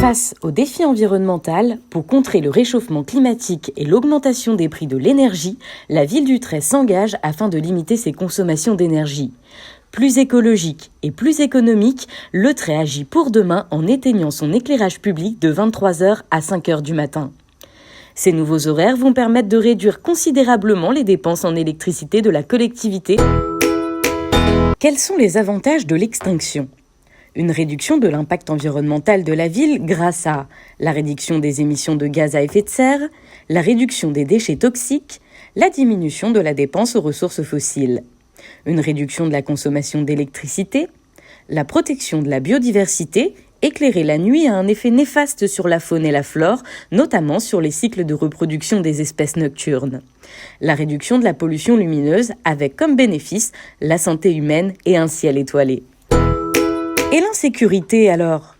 Face au défi environnemental, pour contrer le réchauffement climatique et l'augmentation des prix de l'énergie, la ville du Trait s'engage afin de limiter ses consommations d'énergie. Plus écologique et plus économique, le Trait agit pour demain en éteignant son éclairage public de 23h à 5h du matin. Ces nouveaux horaires vont permettre de réduire considérablement les dépenses en électricité de la collectivité. Quels sont les avantages de l'extinction ? Une réduction de l'impact environnemental de la ville grâce à la réduction des émissions de gaz à effet de serre, la réduction des déchets toxiques, la diminution de la dépense aux ressources fossiles, une réduction de la consommation d'électricité, la protection de la biodiversité. Éclairer la nuit a un effet néfaste sur la faune et la flore, notamment sur les cycles de reproduction des espèces nocturnes. La réduction de la pollution lumineuse avec comme bénéfice la santé humaine et un ciel étoilé. Et l'insécurité alors ?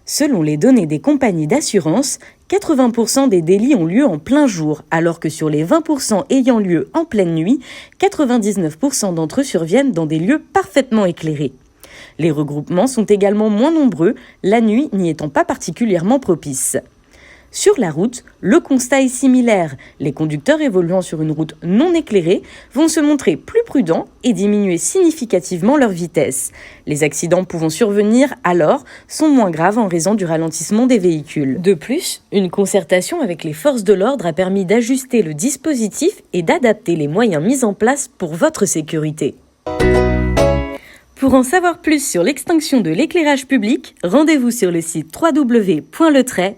Selon les données des compagnies d'assurance, 80% des délits ont lieu en plein jour, alors que sur les 20% ayant lieu en pleine nuit, 99% d'entre eux surviennent dans des lieux parfaitement éclairés. Les regroupements sont également moins nombreux, la nuit n'y étant pas particulièrement propice. Sur la route, le constat est similaire. Les conducteurs évoluant sur une route non éclairée vont se montrer plus prudents et diminuer significativement leur vitesse. Les accidents pouvant survenir alors sont moins graves en raison du ralentissement des véhicules. De plus, une concertation avec les forces de l'ordre a permis d'ajuster le dispositif et d'adapter les moyens mis en place pour votre sécurité. Pour en savoir plus sur l'extinction de l'éclairage public, rendez-vous sur le site www.letrait.fr.